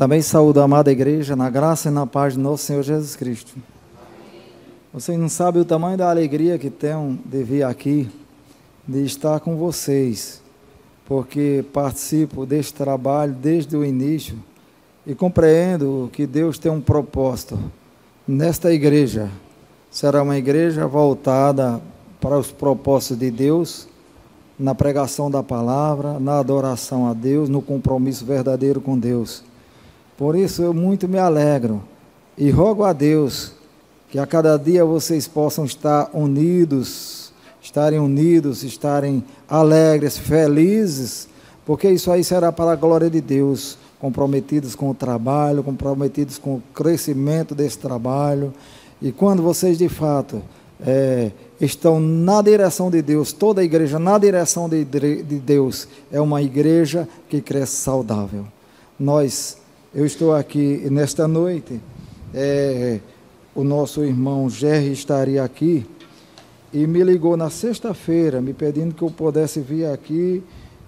Também saúdo a amada igreja, na graça e na paz de nosso Senhor Jesus Cristo. Vocês não sabem o tamanho da alegria que tenho de vir aqui, de estar com vocês, porque participo deste trabalho desde o início e compreendo que Deus tem um propósito. Nesta igreja, será uma igreja voltada para os propósitos de Deus, na pregação da palavra, na adoração a Deus, no compromisso verdadeiro com Deus. Por isso eu muito me alegro e rogo a Deus que a cada dia vocês possam estarem unidos, estarem alegres, felizes, porque isso aí será para a glória de Deus, comprometidos com o trabalho, comprometidos com o crescimento desse trabalho. E quando vocês de fato estão na direção de Deus, toda a igreja na direção de Deus, é uma igreja que cresce saudável. Eu estou aqui nesta noite, o nosso irmão Jerry estaria aqui e me ligou na sexta-feira, me pedindo que eu pudesse vir aqui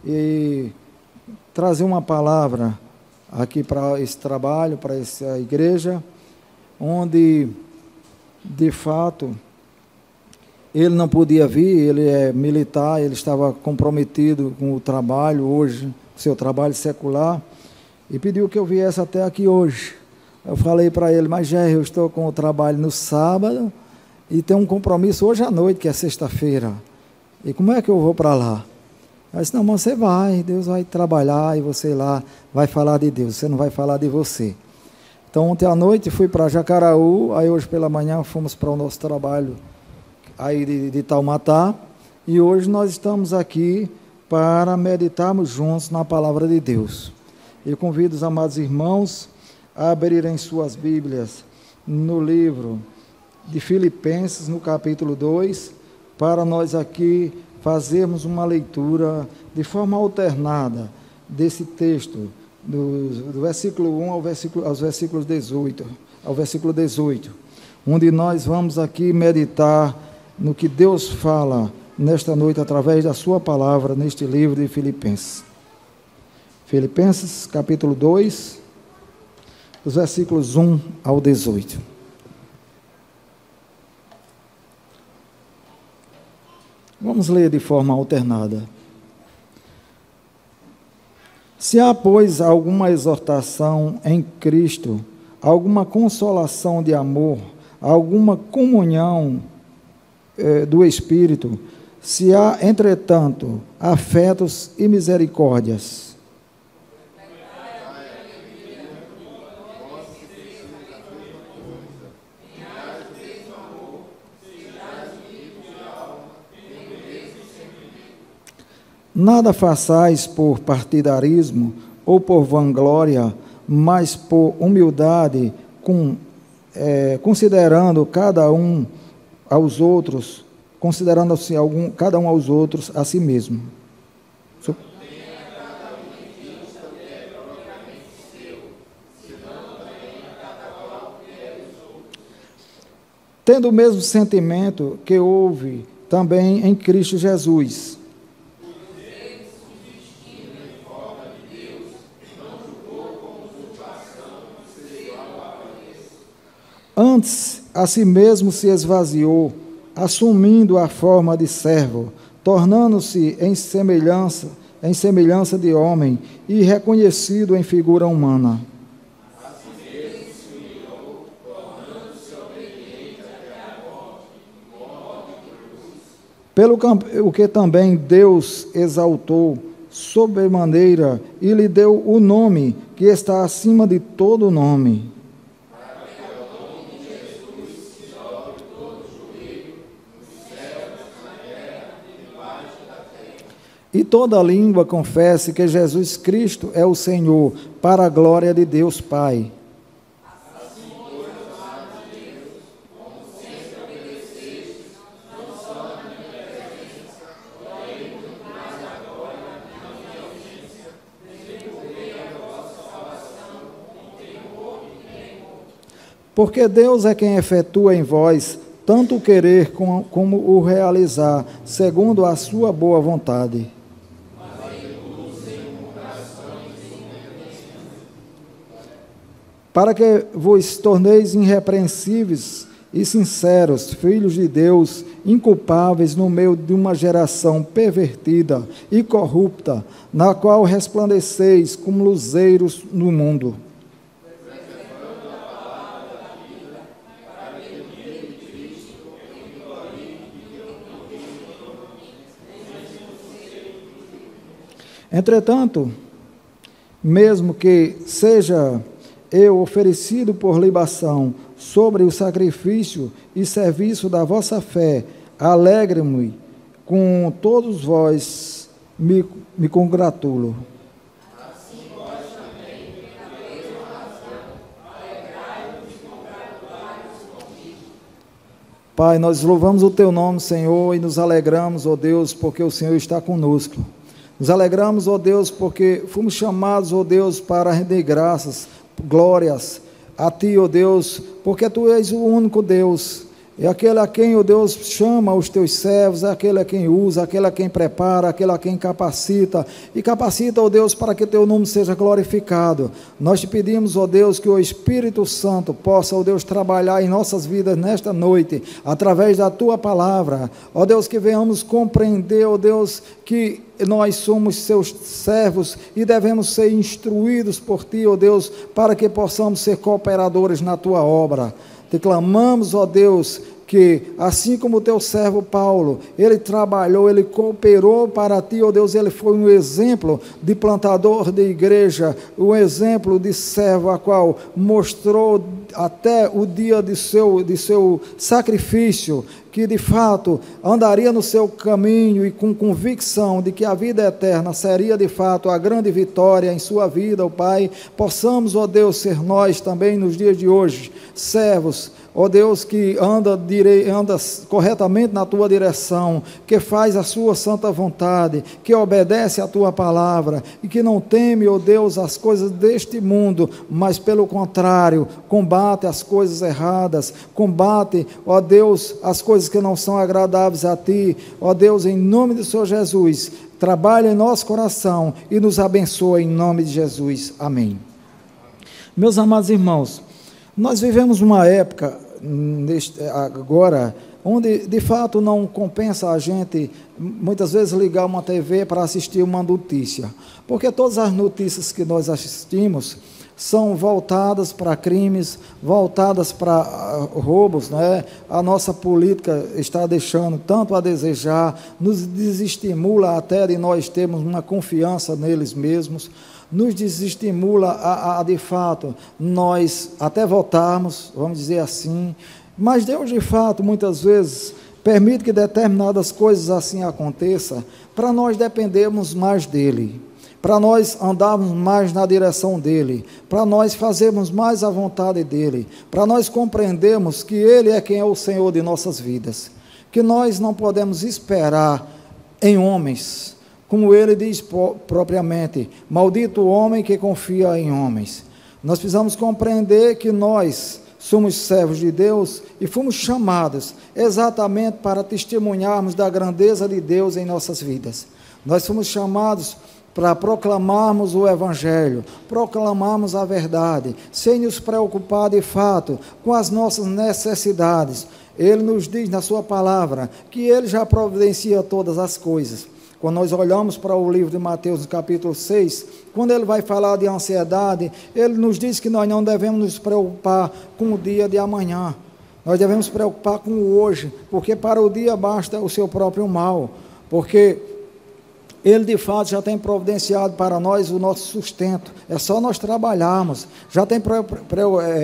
e trazer uma palavra aqui para esse trabalho, para essa igreja, onde, de fato, ele não podia vir, ele é militar, ele estava comprometido com o trabalho hoje, seu trabalho secular, e pediu que eu viesse até aqui hoje. Eu falei para ele, mas Jerry, eu estou com o trabalho no sábado e tenho um compromisso hoje à noite, que é sexta-feira. E como é que eu vou para lá? Eu disse, não, você vai, Deus vai trabalhar e você lá vai falar de Deus, você não vai falar de você. Então, ontem à noite fui para Jacaraú, aí hoje pela manhã fomos para o nosso trabalho aí de Taumatá, e hoje nós estamos aqui para meditarmos juntos na palavra de Deus. Eu convido os amados irmãos a abrirem suas Bíblias no livro de Filipenses, no capítulo 2, para nós aqui fazermos uma leitura de forma alternada desse texto, do versículo 1 ao versículo 18, onde nós vamos aqui meditar no que Deus fala nesta noite através da sua palavra neste livro de Filipenses. Filipenses, capítulo 2, os versículos 1 ao 18. Vamos ler de forma alternada. Se há, pois, alguma exortação em Cristo, alguma consolação de amor, alguma comunhão do Espírito, se há, entretanto, afetos e misericórdias, nada façais por partidarismo ou por vanglória, mas por humildade, considerando cada um aos outros, considerando-se cada um aos outros a si mesmo. Tendo o mesmo sentimento que houve também em Cristo Jesus. Antes, a si mesmo se esvaziou, assumindo a forma de servo, tornando-se em semelhança de homem e reconhecido em figura humana. Pelo que também Deus exaltou sobremaneira e lhe deu o nome que está acima de todo nome. E toda língua confesse que Jesus Cristo é o Senhor, para a glória de Deus Pai. Porque Deus é quem efetua em vós tanto o querer como o realizar, segundo a sua boa vontade. para que vos torneis irrepreensíveis e sinceros, filhos de Deus, inculpáveis no meio de uma geração pervertida e corrupta, na qual resplandeceis como luzeiros no mundo. Entretanto, mesmo que seja eu oferecido por libação sobre o sacrifício e serviço da vossa fé, alegre-me com todos vós, me congratulo. Assim vós também, pela mesma razão, alegrai-vos e congratulai-vos comigo. Pai, nós louvamos o teu nome, Senhor, e nos alegramos, ó Deus, porque o Senhor está conosco. Nos alegramos, ó Deus, porque fomos chamados, ó Deus, para render graças, glórias a Ti, ó Deus, porque Tu és o único Deus, é aquele a quem, ó Deus, chama os Teus servos, é aquele a quem usa, aquele a quem prepara, aquele a quem capacita, e capacita, ó Deus, para que Teu nome seja glorificado. Nós Te pedimos, ó Deus, que o Espírito Santo possa, ó Deus, trabalhar em nossas vidas nesta noite, através da Tua palavra, ó Deus, que venhamos compreender, ó Deus, que nós somos Seus servos e devemos ser instruídos por Ti, ó Deus, para que possamos ser cooperadores na Tua obra. Te clamamos, ó Deus, que assim como o Teu servo Paulo, ele trabalhou, ele cooperou para Ti, ó Deus, ele foi um exemplo de plantador de igreja, um exemplo de servo, a qual mostrou até o dia de seu sacrifício, que de fato andaria no seu caminho e com convicção de que a vida eterna seria de fato a grande vitória em sua vida, ó Pai. Possamos, ó Deus, ser nós também nos dias de hoje, servos, ó Deus, que anda corretamente na Tua direção, que faz a Sua santa vontade, que obedece a Tua palavra e que não teme, ó Deus, as coisas deste mundo, mas pelo contrário, combate as coisas erradas, combate, ó Deus, as coisas que não são agradáveis a Ti, ó Deus, em nome do Senhor Jesus, trabalha em nosso coração e nos abençoa em nome de Jesus, amém. Meus amados irmãos, nós vivemos uma época agora onde de fato não compensa a gente muitas vezes ligar uma TV para assistir uma notícia, porque todas as notícias que nós assistimos são voltadas para crimes, voltadas para roubos, né? A nossa política está deixando tanto a desejar, nos desestimula até de nós termos uma confiança neles mesmos, nos desestimula a de fato nós até votarmos, vamos dizer assim, mas Deus de fato muitas vezes permite que determinadas coisas assim aconteçam para nós dependermos mais dEle, para nós andarmos mais na direção dEle, para nós fazermos mais a vontade dEle, para nós compreendermos que Ele é quem é o Senhor de nossas vidas, que nós não podemos esperar em homens, como Ele diz propriamente, maldito o homem que confia em homens. Nós precisamos compreender que nós somos servos de Deus e fomos chamados exatamente para testemunharmos da grandeza de Deus em nossas vidas. Nós fomos chamados para proclamarmos o Evangelho, proclamarmos a verdade, sem nos preocupar de fato com as nossas necessidades. Ele nos diz na sua palavra que Ele já providencia todas as coisas. Quando nós olhamos para o livro de Mateus, no capítulo 6, quando ele vai falar de ansiedade, ele nos diz que nós não devemos nos preocupar com o dia de amanhã, nós devemos nos preocupar com o hoje, porque para o dia basta o seu próprio mal, porque Ele de fato já tem providenciado para nós o nosso sustento, é só nós trabalharmos, já tem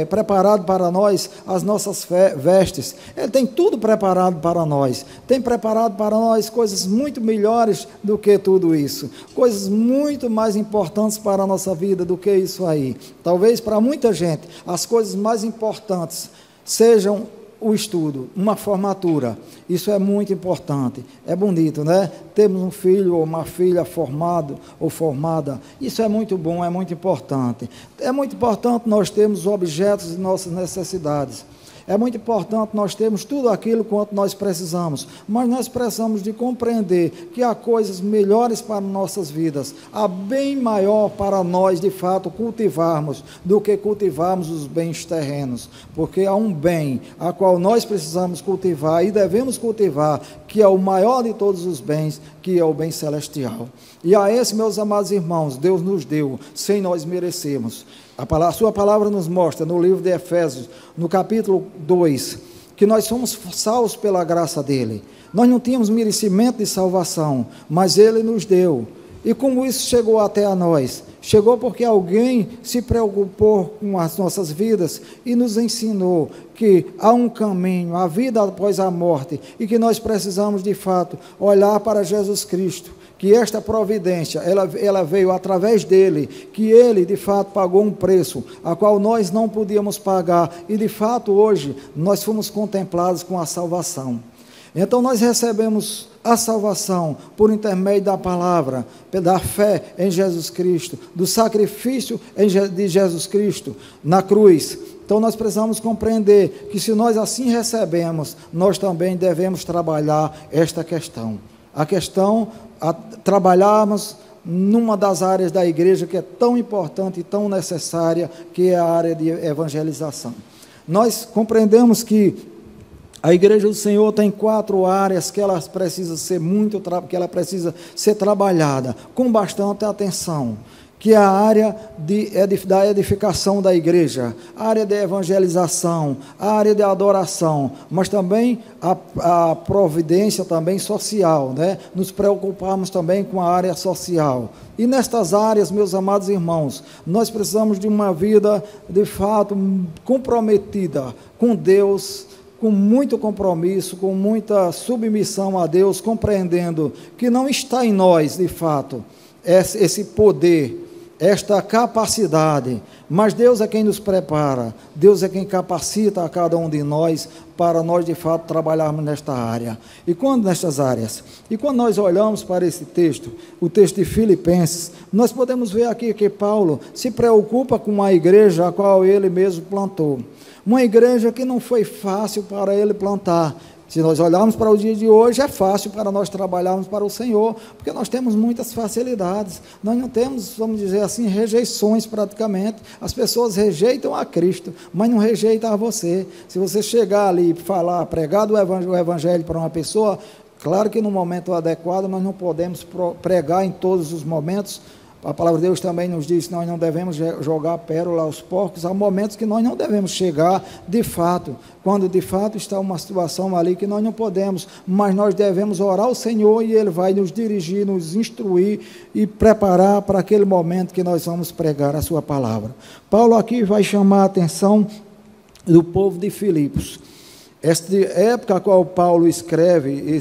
preparado para nós as nossas vestes, Ele tem tudo preparado para nós, tem preparado para nós coisas muito melhores do que tudo isso, coisas muito mais importantes para a nossa vida do que isso aí. Talvez para muita gente as coisas mais importantes sejam o estudo, uma formatura. Isso é muito importante, é bonito, né? Temos um filho ou uma filha formado ou formada, isso é muito bom, é muito importante. É muito importante nós termos objetos de nossas necessidades. É muito importante nós termos tudo aquilo quanto nós precisamos, mas nós precisamos de compreender que há coisas melhores para nossas vidas, há bem maior para nós, de fato, cultivarmos, do que cultivarmos os bens terrenos, porque há um bem a qual nós precisamos cultivar e devemos cultivar, que é o maior de todos os bens, que é o bem celestial. E a esse, meus amados irmãos, Deus nos deu, sem nós merecermos. A sua palavra nos mostra, no livro de Efésios, no capítulo 2, que nós somos salvos pela graça dele. Nós não tínhamos merecimento de salvação, mas ele nos deu. E como isso chegou até a nós? Chegou porque alguém se preocupou com as nossas vidas e nos ensinou que há um caminho, a vida após a morte, e que nós precisamos, de fato, olhar para Jesus Cristo, que esta providência, ela veio através dele, que ele, de fato, pagou um preço, a qual nós não podíamos pagar, e, de fato, hoje, nós fomos contemplados com a salvação. Então, nós recebemos a salvação por intermédio da palavra, da fé em Jesus Cristo, do sacrifício de Jesus Cristo na cruz. Então, nós precisamos compreender que, se nós assim recebemos, nós também devemos trabalhar esta questão. A questão a trabalharmos numa das áreas da igreja que é tão importante e tão necessária, que é a área de evangelização. Nós compreendemos que a igreja do Senhor tem 4 áreas que ela precisa ser trabalhada com bastante atenção, que é a área da edificação da igreja, a área de evangelização, a área de adoração, mas também a providência também social, né? Nos preocuparmos também com a área social. E nestas áreas, meus amados irmãos, nós precisamos de uma vida, de fato, comprometida com Deus, com muito compromisso, com muita submissão a Deus, compreendendo que não está em nós, de fato, esse poder, esta capacidade, mas Deus é quem nos prepara, Deus é quem capacita a cada um de nós, para nós de fato trabalharmos nesta área. E quando nós olhamos para esse texto, o texto de Filipenses, nós podemos ver aqui que Paulo se preocupa com a igreja a qual ele mesmo plantou, uma igreja que não foi fácil para ele plantar. Se nós olharmos para o dia de hoje, é fácil para nós trabalharmos para o Senhor, porque nós temos muitas facilidades, nós não temos, vamos dizer assim, rejeições praticamente. As pessoas rejeitam a Cristo, mas não rejeitam a você. Se você chegar ali e falar, pregar o evangelho para uma pessoa, claro que no momento adequado nós não podemos pregar em todos os momentos. A palavra de Deus também nos diz que nós não devemos jogar pérola aos porcos. Há momentos que nós não devemos chegar, de fato, quando de fato está uma situação ali que nós não podemos, mas nós devemos orar ao Senhor e Ele vai nos dirigir, nos instruir e preparar para aquele momento que nós vamos pregar a sua palavra. Paulo aqui vai chamar a atenção do povo de Filipos. Esta época a qual Paulo escreve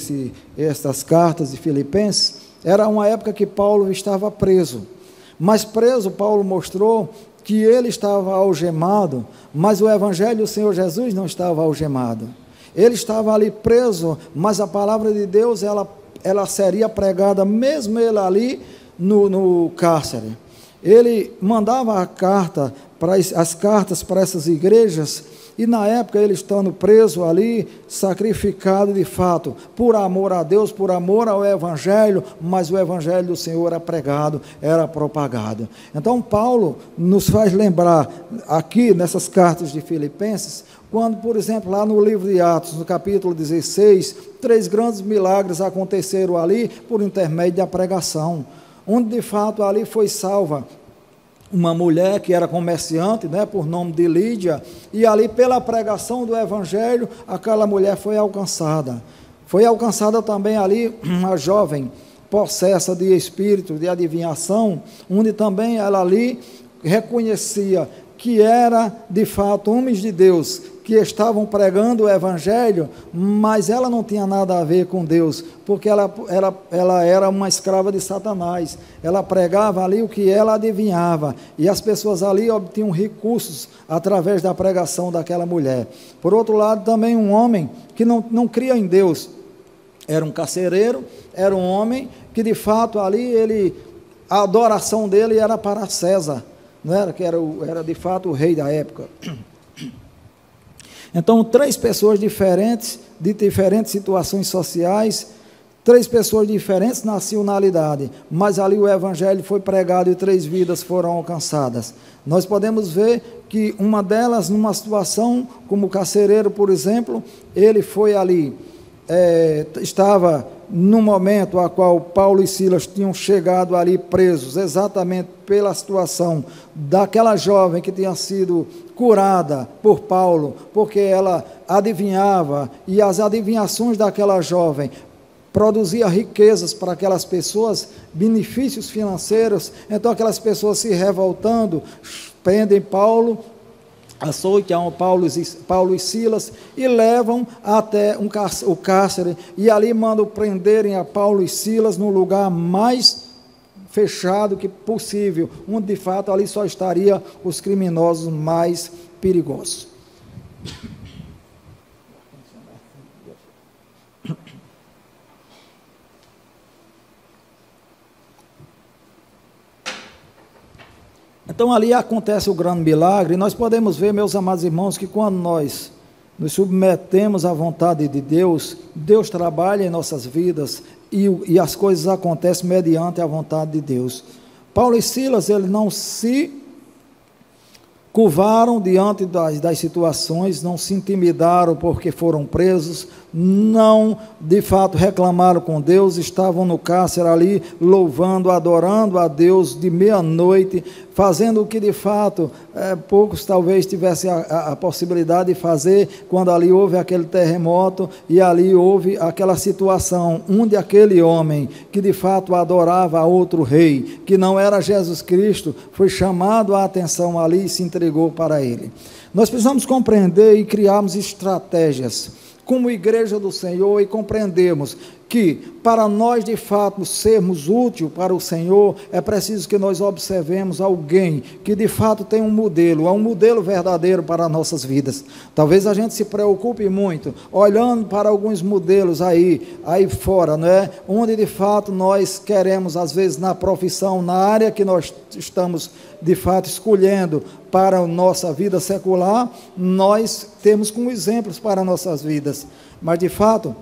estas cartas de Filipenses, era uma época que Paulo estava preso, mas preso, Paulo mostrou que ele estava algemado, mas o evangelho do Senhor Jesus não estava algemado, ele estava ali preso, mas a palavra de Deus, ela seria pregada, mesmo ele ali no cárcere. Ele mandava as cartas para essas igrejas, e na época ele estando preso ali, sacrificado de fato, por amor a Deus, por amor ao Evangelho, mas o Evangelho do Senhor era pregado, era propagado. Então Paulo nos faz lembrar aqui nessas cartas de Filipenses, quando, por exemplo, lá no livro de Atos, no capítulo 16, 3 grandes milagres aconteceram ali por intermédio da pregação, onde de fato ali foi salva uma mulher que era comerciante, né, por nome de Lídia, e ali pela pregação do Evangelho, aquela mulher foi alcançada. Foi alcançada também ali uma jovem possessa de espírito, de adivinhação, onde também ela ali reconhecia que era de fato homens de Deus, que estavam pregando o Evangelho, mas ela não tinha nada a ver com Deus, porque ela era uma escrava de Satanás, ela pregava ali o que ela adivinhava, e as pessoas ali obtinham recursos através da pregação daquela mulher. Por outro lado, também um homem que não cria em Deus, era um carcereiro, era um homem que de fato ali, a adoração dele era para César, não era, que era de fato o rei da época. Então, 3 pessoas diferentes, de diferentes situações sociais, 3 pessoas de diferentes nacionalidades, mas ali o evangelho foi pregado e 3 vidas foram alcançadas. Nós podemos ver que uma delas, numa situação como o carcereiro, por exemplo, ele foi ali, estava no momento a qual Paulo e Silas tinham chegado ali presos, exatamente pela situação daquela jovem que tinha sido curada por Paulo, porque ela adivinhava, e as adivinhações daquela jovem produzia riquezas para aquelas pessoas, benefícios financeiros. Então aquelas pessoas se revoltando, prendem Paulo, açoitam Paulo e Silas e levam até o cárcere, e ali mandam prenderem a Paulo e Silas no lugar mais fechado que possível, onde de fato ali só estaria os criminosos mais perigosos. Então ali acontece o grande milagre, e nós podemos ver, meus amados irmãos, que quando nós nos submetemos à vontade de Deus, Deus trabalha em nossas vidas, e as coisas acontecem mediante a vontade de Deus. Paulo e Silas, eles não se curvaram diante das situações, não se intimidaram porque foram presos, não de fato reclamaram com Deus, estavam no cárcere ali, louvando, adorando a Deus de meia-noite, fazendo o que de fato poucos talvez tivessem a possibilidade de fazer, quando ali houve aquele terremoto, e ali houve aquela situação, onde aquele homem, que de fato adorava a outro rei, que não era Jesus Cristo, foi chamado a atenção ali e se entregou para ele. Nós precisamos compreender e criarmos estratégias, como igreja do Senhor, e compreendermos que para nós de fato sermos úteis para o Senhor, é preciso que nós observemos alguém que de fato tem um modelo verdadeiro para nossas vidas. Talvez a gente se preocupe muito, olhando para alguns modelos aí fora, não é? Onde de fato nós queremos, às vezes na profissão, na área que nós estamos de fato escolhendo para a nossa vida secular, nós temos como exemplos para nossas vidas, mas de fato,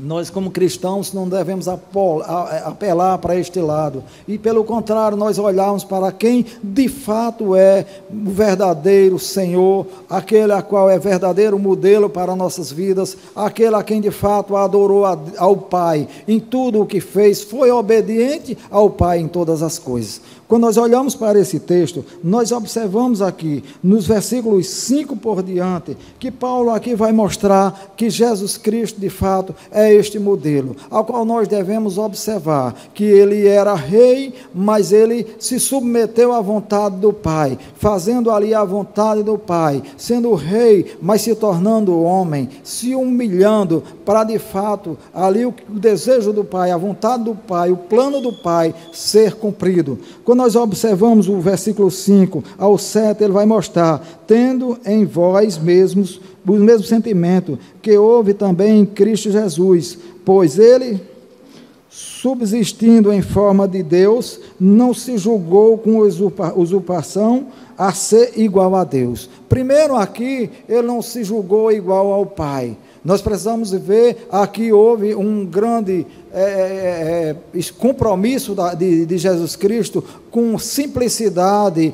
nós como cristãos não devemos apelar para este lado, e pelo contrário, nós olharmos para quem de fato é o verdadeiro Senhor, aquele a qual é verdadeiro modelo para nossas vidas, aquele a quem de fato adorou ao Pai em tudo o que fez, foi obediente ao Pai em todas as coisas. Quando nós olhamos para esse texto, nós observamos aqui, nos versículos 5 por diante, que Paulo aqui vai mostrar que Jesus Cristo, de fato, é este modelo, ao qual nós devemos observar, que ele era rei, mas ele se submeteu à vontade do Pai, fazendo ali a vontade do Pai, sendo rei, mas se tornando homem, se humilhando, para de fato, ali o desejo do Pai, a vontade do Pai, o plano do Pai, ser cumprido. Quando nós observamos o versículo 5 ao 7, ele vai mostrar, tendo em vós mesmos o mesmo sentimento que houve também em Cristo Jesus, pois ele, subsistindo em forma de Deus, não se julgou com usurpação a ser igual a Deus. Primeiro aqui, ele não se julgou igual ao Pai. Nós precisamos ver, aqui houve um grande compromisso de Jesus Cristo com simplicidade,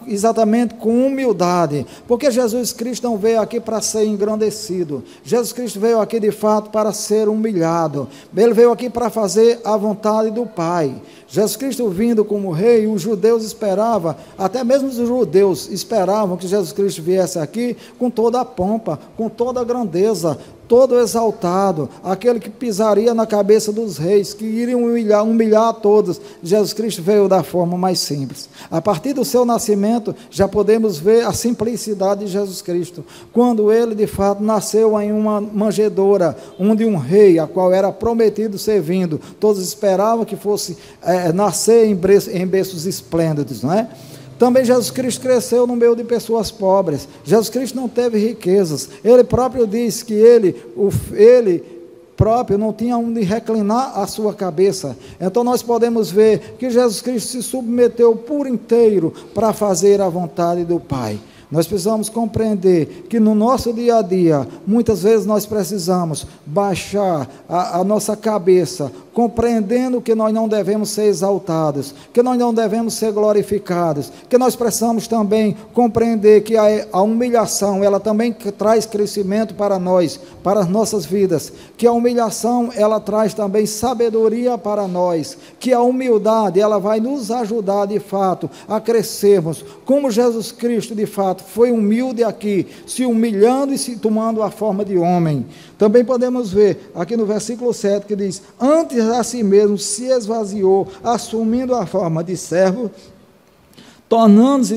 exatamente com humildade, porque Jesus Cristo não veio aqui para ser engrandecido, Jesus Cristo veio aqui de fato para ser humilhado, ele veio aqui para fazer a vontade do Pai. Jesus Cristo vindo como rei, os judeus esperavam, até mesmo os judeus esperavam que Jesus Cristo viesse aqui com toda a pompa, com toda a grandeza, todo exaltado, aquele que pisaria na cabeça dos reis, que iriam humilhar a todos. Jesus Cristo veio da forma mais simples. A partir do seu nascimento, já podemos ver a simplicidade de Jesus Cristo, quando ele de fato nasceu em uma manjedoura, onde um rei, a qual era prometido servindo, todos esperavam que fosse nascer em berços esplêndidos, não é? Também Jesus Cristo cresceu no meio de pessoas pobres. Jesus Cristo não teve riquezas. Ele próprio diz que ele próprio não tinha onde reclinar a sua cabeça. Então nós podemos ver que Jesus Cristo se submeteu por inteiro para fazer a vontade do Pai. Nós precisamos compreender que no nosso dia a dia, muitas vezes nós precisamos baixar a nossa cabeça, compreendendo que nós não devemos ser exaltados, que nós não devemos ser glorificados, que nós precisamos também compreender que a humilhação, ela também traz crescimento para nós, para as nossas vidas, que a humilhação, ela traz também sabedoria para nós, que a humildade, ela vai nos ajudar de fato a crescermos, como Jesus Cristo de fato foi humilde aqui, se humilhando e se tomando a forma de homem. Também podemos ver aqui no versículo 7 que diz: antes a si mesmo se esvaziou, assumindo a forma de servo, tornando-se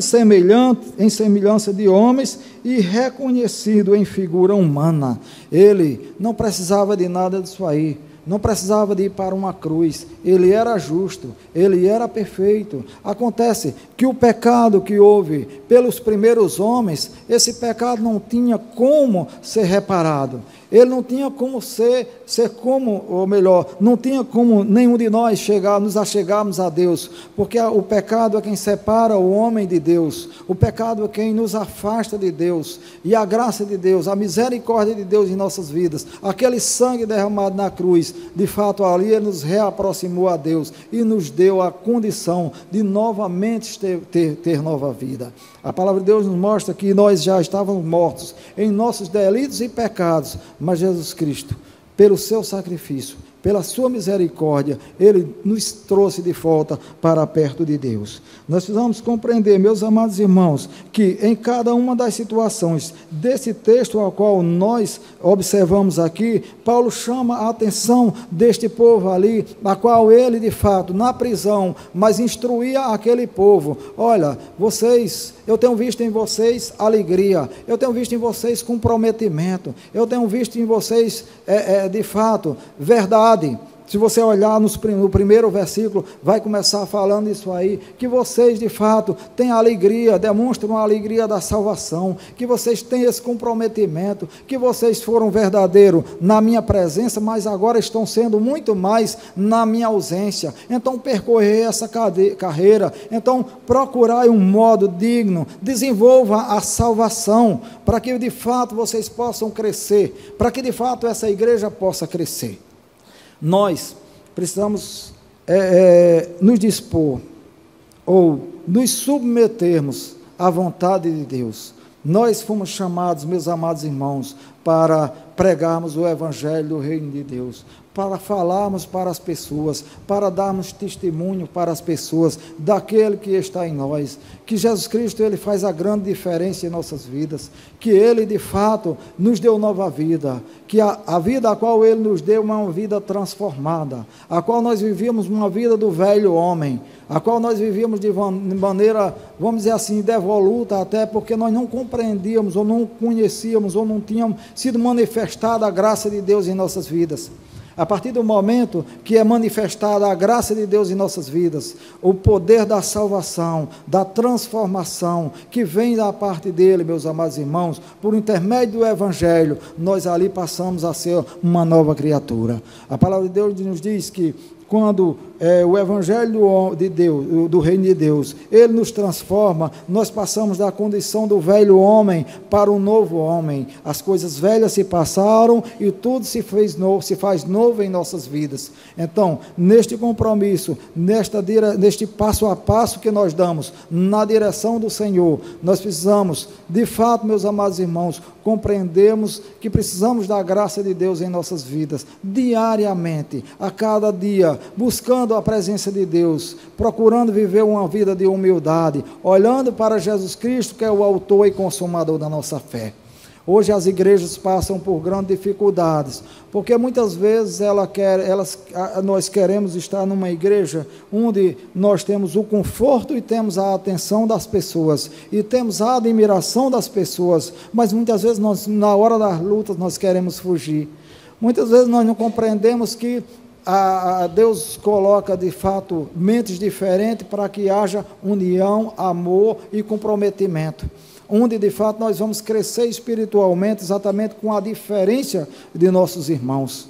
em semelhança de homens e reconhecido em figura humana. Ele não precisava de nada disso aí, não precisava de ir para uma cruz, ele era justo, ele era perfeito. Acontece que o pecado que houve pelos primeiros homens, esse pecado não tinha como ser reparado, ele não tinha como ser como, ou melhor, não tinha como nenhum de nós nos achegarmos a Deus, porque o pecado é quem separa o homem de Deus, o pecado é quem nos afasta de Deus, e a graça de Deus, a misericórdia de Deus em nossas vidas, aquele sangue derramado na cruz, de fato ali ele nos reaproximou a Deus, e nos deu a condição de novamente ter nova vida. A palavra de Deus nos mostra que nós já estávamos mortos em nossos delitos e pecados, mas Jesus Cristo, pelo seu sacrifício, pela sua misericórdia, ele nos trouxe de volta para perto de Deus. Nós precisamos compreender, meus amados irmãos, que em cada uma das situações desse texto ao qual nós observamos aqui, Paulo chama a atenção deste povo ali, a qual ele de fato, na prisão, mas instruía aquele povo: olha, eu tenho visto em vocês alegria, eu tenho visto em vocês comprometimento, eu tenho visto em vocês, de fato, verdade. Se você olhar no primeiro versículo, vai começar falando isso aí, que vocês de fato têm alegria, demonstram a alegria da salvação, que vocês têm esse comprometimento, que vocês foram verdadeiros na minha presença, mas agora estão sendo muito mais na minha ausência. Então percorrer essa carreira, então procurar um modo digno, desenvolva a salvação, para que de fato vocês possam crescer, para que de fato essa igreja possa crescer. Nós precisamos nos dispor, ou nos submetermos à vontade de Deus. Nós fomos chamados, meus amados irmãos, para pregarmos o Evangelho do Reino de Deus, para falarmos para as pessoas, para darmos testemunho para as pessoas daquele que está em nós, que Jesus Cristo, ele faz a grande diferença em nossas vidas, que ele de fato nos deu nova vida, que a vida a qual ele nos deu é uma vida transformada, a qual nós vivíamos uma vida do velho homem, a qual nós vivíamos de maneira, vamos dizer assim, devoluta, até porque nós não compreendíamos, ou não conhecíamos, ou não tínhamos sido manifestada a graça de Deus em nossas vidas. A partir do momento que é manifestada a graça de Deus em nossas vidas, o poder da salvação, da transformação, que vem da parte dele, meus amados irmãos, por intermédio do Evangelho, nós ali passamos a ser uma nova criatura. A palavra de Deus nos diz que quando o Evangelho de Deus, do Reino de Deus, ele nos transforma, nós passamos da condição do velho homem para o novo homem. As coisas velhas se passaram e tudo se faz novo em nossas vidas. Então, neste compromisso, neste passo a passo que nós damos na direção do Senhor, nós precisamos, de fato, meus amados irmãos, compreendermos que precisamos da graça de Deus em nossas vidas, diariamente, a cada dia, buscando a presença de Deus, procurando viver uma vida de humildade, olhando para Jesus Cristo, que é o autor e consumador da nossa fé. Hoje as igrejas passam por grandes dificuldades, porque muitas vezes nós queremos estar numa igreja onde nós temos o conforto e temos a atenção das pessoas, e temos a admiração das pessoas, mas muitas vezes na hora das lutas nós queremos fugir. Muitas vezes nós não compreendemos que Deus coloca de fato mentes diferentes para que haja união, amor e comprometimento, onde de fato nós vamos crescer espiritualmente exatamente com a diferença de nossos irmãos.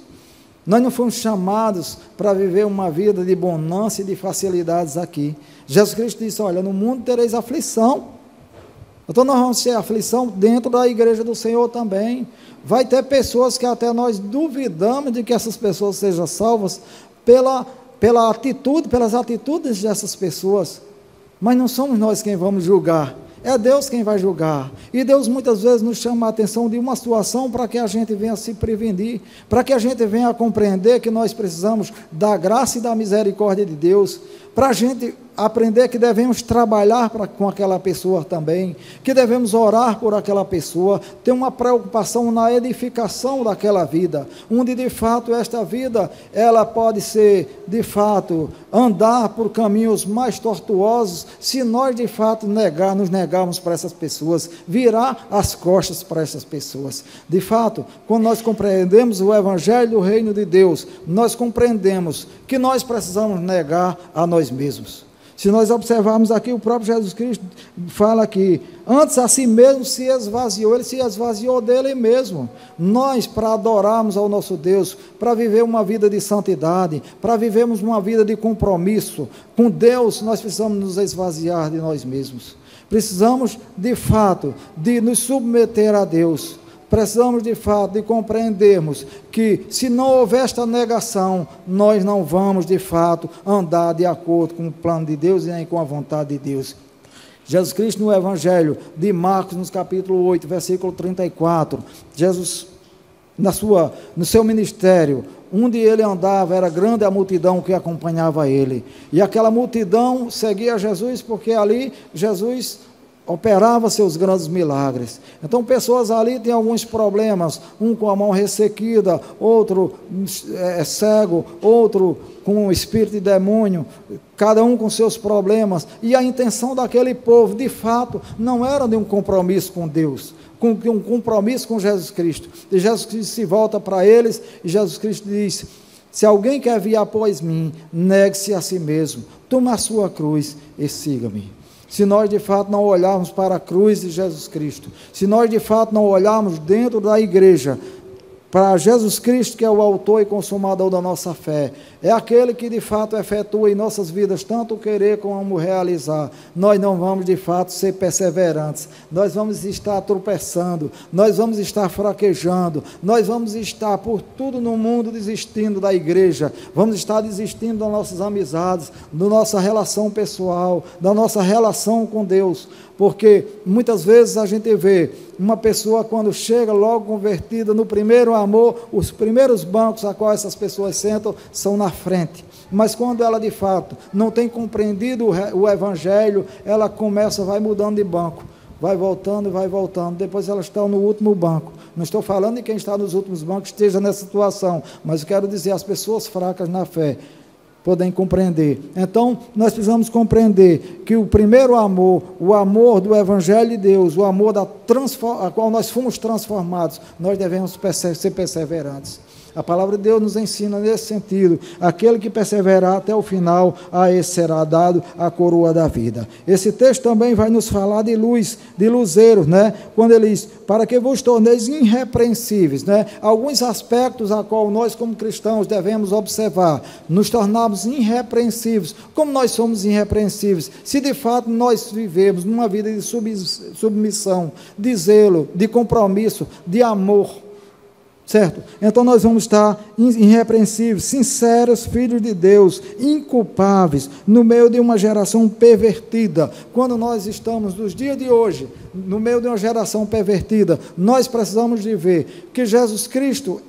Nós não fomos chamados para viver uma vida de bonança e de facilidades aqui. Jesus Cristo disse: olha, no mundo tereis aflição, Então nós vamos ter aflição dentro da igreja do Senhor também. Vai ter pessoas que até nós duvidamos de que essas pessoas sejam salvas pelas atitudes dessas pessoas. Mas não somos nós quem vamos julgar. É Deus quem vai julgar. E Deus muitas vezes nos chama a atenção de uma situação para que a gente venha se prevenir, para que a gente venha a compreender que nós precisamos da graça e da misericórdia de Deus, para a gente aprender que devemos trabalhar com aquela pessoa também, que devemos orar por aquela pessoa, ter uma preocupação na edificação daquela vida, onde de fato esta vida, ela pode ser, de fato, andar por caminhos mais tortuosos, se nós de fato nos negarmos para essas pessoas, virar as costas para essas pessoas. De fato, quando nós compreendemos o Evangelho do Reino de Deus, nós compreendemos que nós precisamos negar a nós mesmos. Se nós observarmos aqui, o próprio Jesus Cristo fala que antes a si mesmo se esvaziou, ele se esvaziou dele mesmo. Nós, para adorarmos ao nosso Deus, para viver uma vida de santidade, para vivermos uma vida de compromisso com Deus, nós precisamos nos esvaziar de nós mesmos. Precisamos, de fato, de nos submeter a Deus. Precisamos, de fato, de compreendermos que, se não houver esta negação, nós não vamos, de fato, andar de acordo com o plano de Deus e nem com a vontade de Deus. Jesus Cristo, no Evangelho de Marcos, no capítulo 8, versículo 34, Jesus, no seu ministério, onde ele andava, era grande a multidão que acompanhava ele. E aquela multidão seguia Jesus, porque ali Jesus operava seus grandes milagres. Então, pessoas ali têm alguns problemas, um com a mão ressequida, outro cego, outro com o espírito de demônio, cada um com seus problemas, e a intenção daquele povo, de fato, não era de um compromisso com Deus, com um compromisso com Jesus Cristo. E Jesus Cristo se volta para eles, e Jesus Cristo diz: se alguém quer vir após mim, negue-se a si mesmo, tome a sua cruz e siga-me. Se nós de fato não olharmos para a cruz de Jesus Cristo, se nós de fato não olharmos dentro da igreja, para Jesus Cristo, que é o autor e consumador da nossa fé, é aquele que de fato efetua em nossas vidas tanto o querer como o realizar, nós não vamos de fato ser perseverantes, nós vamos estar tropeçando, nós vamos estar fraquejando, nós vamos estar por tudo no mundo desistindo da igreja, vamos estar desistindo das nossas amizades, da nossa relação pessoal, da nossa relação com Deus, porque muitas vezes a gente vê uma pessoa quando chega logo convertida no primeiro amor, os primeiros bancos a qual essas pessoas sentam são na frente, mas quando ela de fato não tem compreendido o Evangelho, ela vai mudando de banco, vai voltando, depois elas estão no último banco. Não estou falando de quem está nos últimos bancos esteja nessa situação, mas eu quero dizer, as pessoas fracas na fé podem compreender. Então, nós precisamos compreender que o primeiro amor, o amor do Evangelho de Deus, o amor a qual nós fomos transformados, nós devemos ser perseverantes. A palavra de Deus nos ensina nesse sentido: aquele que perseverar até o final, a esse será dado a coroa da vida. Esse texto também vai nos falar de luz, de luzeiros, né? Quando ele diz, para que vos torneis irrepreensíveis, né? Alguns aspectos a qual nós como cristãos devemos observar, nos tornarmos irrepreensíveis. Como nós somos irrepreensíveis? Se de fato nós vivemos numa vida de submissão, de zelo, de compromisso, de amor, certo? Então nós vamos estar irrepreensíveis, sinceros, filhos de Deus, inculpáveis, no meio de uma geração pervertida. Quando nós estamos nos dias de hoje, no meio de uma geração pervertida, nós precisamos de ver que Jesus Cristo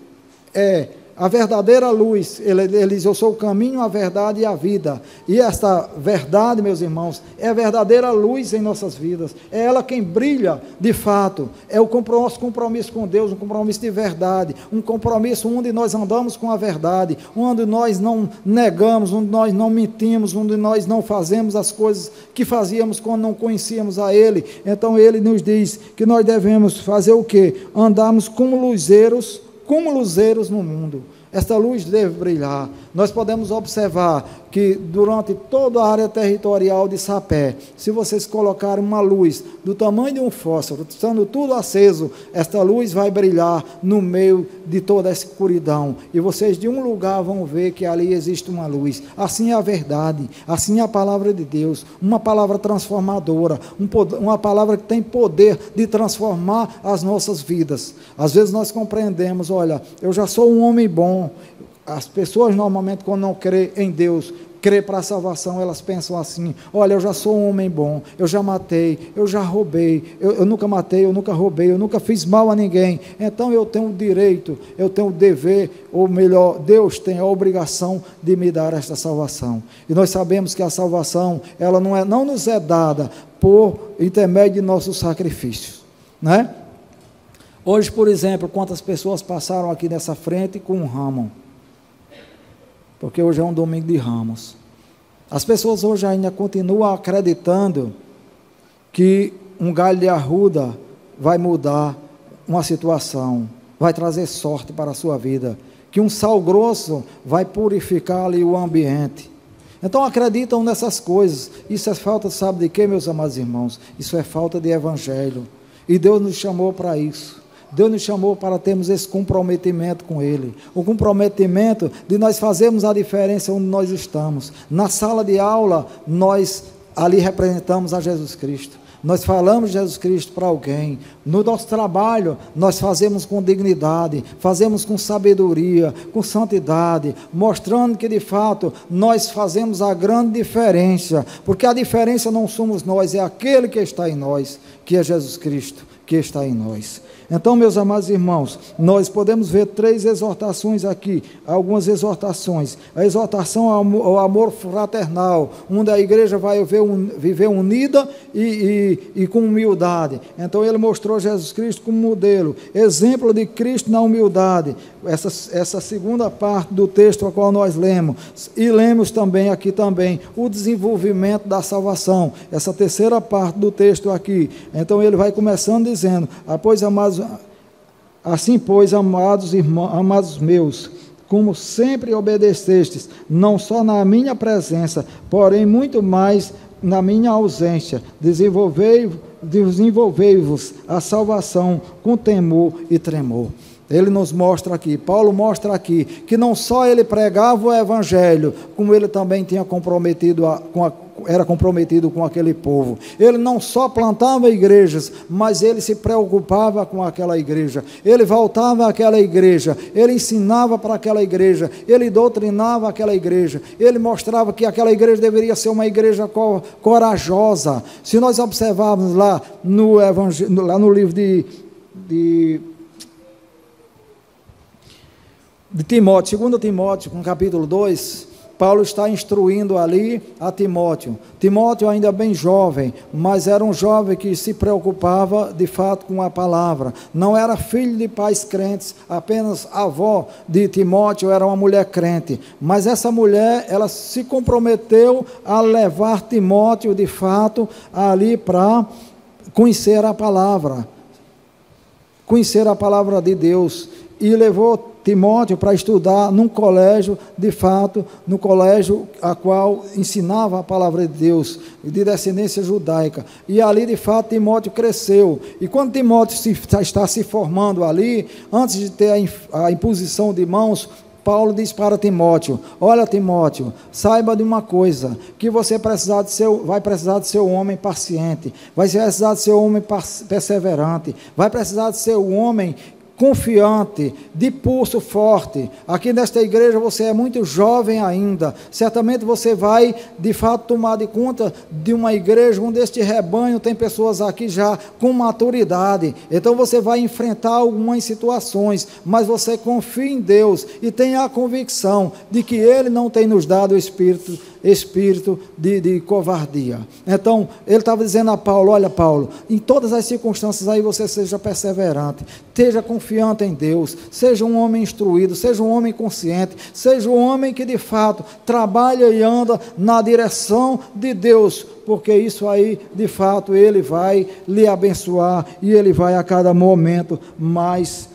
é a verdadeira luz. Ele diz: eu sou o caminho, a verdade e a vida. E esta verdade, meus irmãos, é a verdadeira luz em nossas vidas. É ela quem brilha de fato. É o nosso compromisso com Deus, um compromisso de verdade, um compromisso onde nós andamos com a verdade, onde nós não negamos, onde nós não mentimos, onde nós não fazemos as coisas que fazíamos quando não conhecíamos a Ele. Então Ele nos diz que nós devemos fazer o quê? Andarmos como luzeiros no mundo. Esta luz deve brilhar. Nós podemos observar que durante toda a área territorial de Sapé, se vocês colocarem uma luz do tamanho de um fósforo, estando tudo aceso, esta luz vai brilhar no meio de toda a escuridão, e vocês de um lugar vão ver que ali existe uma luz. Assim é a verdade, assim é a palavra de Deus, uma palavra transformadora, uma palavra que tem poder de transformar as nossas vidas. Às vezes nós compreendemos, olha, eu já sou um homem bom. As pessoas normalmente, quando não crê em Deus, crê para a salvação, elas pensam assim: olha, eu já sou um homem bom, eu já matei, eu já roubei, eu nunca matei, eu nunca roubei, eu nunca fiz mal a ninguém, então eu tenho o direito, eu tenho o dever, ou melhor, Deus tem a obrigação de me dar esta salvação. E nós sabemos que a salvação, ela não nos é dada por intermédio de nossos sacrifícios, né? Hoje, por exemplo, quantas pessoas passaram aqui nessa frente com um ramo? Porque hoje é um domingo de Ramos. As pessoas hoje ainda continuam acreditando que um galho de arruda vai mudar uma situação, vai trazer sorte para a sua vida, que um sal grosso vai purificar ali o ambiente. Então acreditam nessas coisas. Isso é falta, sabe de quê, meus amados irmãos? Isso é falta de evangelho. E Deus nos chamou para isso. Deus nos chamou para termos esse comprometimento com Ele, o comprometimento de nós fazermos a diferença onde nós estamos. Na sala de aula, nós ali representamos a Jesus Cristo, nós falamos de Jesus Cristo para alguém. No nosso trabalho, nós fazemos com dignidade, fazemos com sabedoria, com santidade, mostrando que de fato nós fazemos a grande diferença, porque a diferença não somos nós, é aquele que está em nós, que é Jesus Cristo, que está em nós. Então, meus amados irmãos, nós podemos ver 3 exortações aqui, algumas exortações. A exortação ao amor fraternal, onde a igreja vai viver unida e com humildade. Então, ele mostrou Jesus Cristo como modelo, exemplo de Cristo na humildade. Essa segunda parte do texto a qual nós lemos, e lemos também aqui também, o desenvolvimento da salvação, essa terceira parte do texto aqui. Então, ele vai começando dizendo: assim, pois, amados irmãos, amados meus, como sempre obedecestes, não só na minha presença, porém muito mais na minha ausência, desenvolvei-vos a salvação com temor e tremor. Ele nos mostra aqui, Paulo mostra aqui, que não só ele pregava o evangelho, como ele também tinha era comprometido com aquele povo. Ele não só plantava igrejas, mas ele se preocupava com aquela igreja. Ele voltava àquela igreja, ele ensinava para aquela igreja, ele doutrinava aquela igreja, ele mostrava que aquela igreja deveria ser uma igreja corajosa. Se nós observarmos lá no livro de Timóteo, 2 Timóteo, com capítulo 2, Paulo está instruindo ali a Timóteo. Timóteo ainda bem jovem, mas era um jovem que se preocupava de fato com a palavra. Não era filho de pais crentes, apenas a avó de Timóteo era uma mulher crente. Mas essa mulher, ela se comprometeu a levar Timóteo de fato ali para conhecer a palavra de Deus. E levou Timóteo para estudar num colégio, de fato, no colégio a qual ensinava a palavra de Deus, de descendência judaica. E ali, de fato, Timóteo cresceu. E quando Timóteo está se formando ali, antes de ter a imposição de mãos, Paulo diz para Timóteo: olha, Timóteo, saiba de uma coisa, que você vai precisar de ser um homem paciente, vai precisar de ser um homem perseverante, vai precisar de ser um homem confiante, de pulso forte. Aqui nesta igreja você é muito jovem ainda, certamente você vai de fato tomar de conta de uma igreja onde este rebanho tem pessoas aqui já com maturidade, então você vai enfrentar algumas situações, mas você confia em Deus e tenha a convicção de que Ele não tem nos dado o espírito de covardia. Então, ele estava dizendo a Paulo: olha, Paulo, em todas as circunstâncias aí você seja perseverante, esteja confiante em Deus, seja um homem instruído, seja um homem consciente, seja um homem que de fato trabalha e anda na direção de Deus, porque isso aí, de fato, Ele vai lhe abençoar e Ele vai a cada momento mais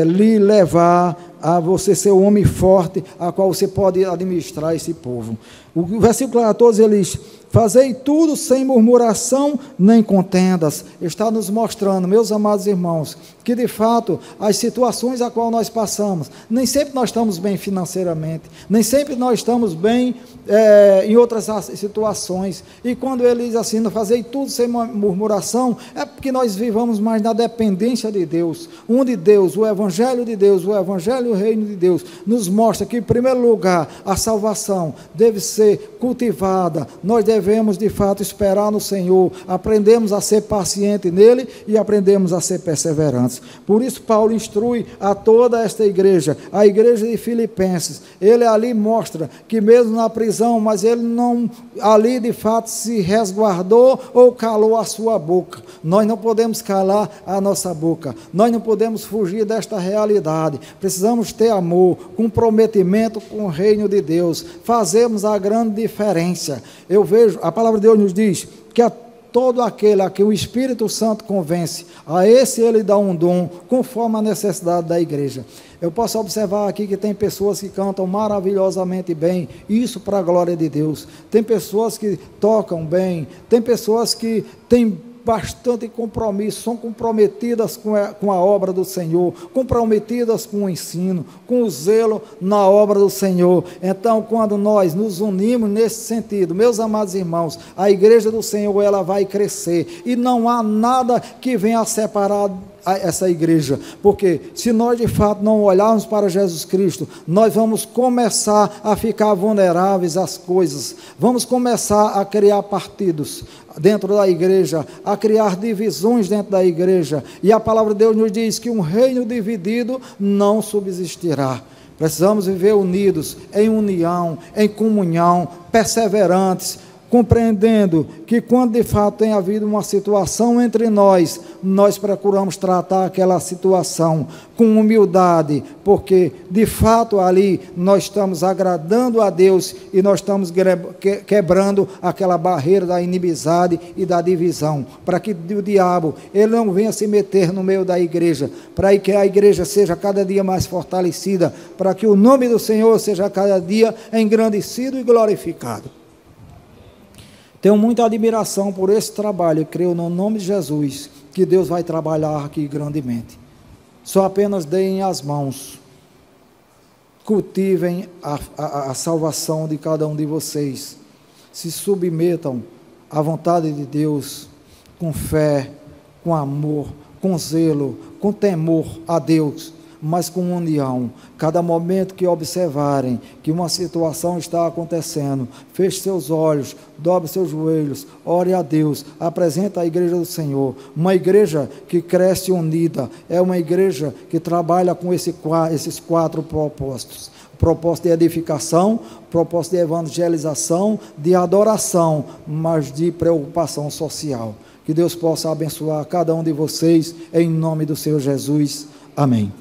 lhe levar a você ser um homem forte, a qual você pode administrar esse povo. O versículo 14, ele diz: fazei tudo sem murmuração nem contendas. Está nos mostrando, meus amados irmãos, que de fato as situações a qual nós passamos, nem sempre nós estamos bem financeiramente, nem sempre nós estamos bem em outras situações, e quando ele diz assim, fazei tudo sem murmuração, é porque nós vivamos mais na dependência de Deus, onde Deus, o Evangelho de Deus, o Evangelho e o Reino de Deus, nos mostra que em primeiro lugar, a salvação deve ser cultivada, nós devemos de fato esperar no Senhor, aprendemos a ser paciente nele, e aprendemos a ser perseverantes. Por isso Paulo instrui a toda esta igreja, a igreja de Filipenses, ele ali mostra que mesmo na prisão, mas ele não ali de fato se resguardou ou calou a sua boca. Nós não podemos calar a nossa boca, nós não podemos fugir desta realidade, precisamos ter amor, comprometimento com o reino de Deus, fazemos a grande diferença. Eu vejo, a palavra de Deus nos diz que a todo aquele a que o Espírito Santo convence, a esse ele dá um dom, conforme a necessidade da igreja. Eu posso observar aqui que tem pessoas que cantam maravilhosamente bem, isso para a glória de Deus. Tem pessoas que tocam bem, tem pessoas que têm bastante compromisso, são comprometidas com a obra do Senhor, comprometidas com o ensino, com o zelo na obra do Senhor. Então, quando nós nos unimos nesse sentido, meus amados irmãos, a igreja do Senhor, ela vai crescer, e não há nada que venha a separar essa igreja, porque se nós de fato não olharmos para Jesus Cristo, nós vamos começar a ficar vulneráveis às coisas, vamos começar a criar partidos dentro da igreja, a criar divisões dentro da igreja, e a palavra de Deus nos diz que um reino dividido não subsistirá. Precisamos viver unidos, em união, em comunhão, perseverantes, compreendendo que quando de fato tem havido uma situação entre nós, nós procuramos tratar aquela situação com humildade, porque de fato ali nós estamos agradando a Deus, e nós estamos quebrando aquela barreira da inimizade e da divisão, para que o diabo ele não venha se meter no meio da igreja, para que a igreja seja cada dia mais fortalecida, para que o nome do Senhor seja cada dia engrandecido e glorificado. Tenho muita admiração por esse trabalho, e creio no nome de Jesus, que Deus vai trabalhar aqui grandemente. Só apenas deem as mãos, cultivem a salvação de cada um de vocês, se submetam à vontade de Deus, com fé, com amor, com zelo, com temor a Deus, mas com união. Cada momento que observarem que uma situação está acontecendo, feche seus olhos, dobre seus joelhos, ore a Deus, apresenta a igreja do Senhor. Uma igreja que cresce unida, é uma igreja que trabalha com esses 4 propósitos: propósito de edificação, propósito de evangelização, de adoração, mas de preocupação social. Que Deus possa abençoar cada um de vocês, em nome do Senhor Jesus. Amém.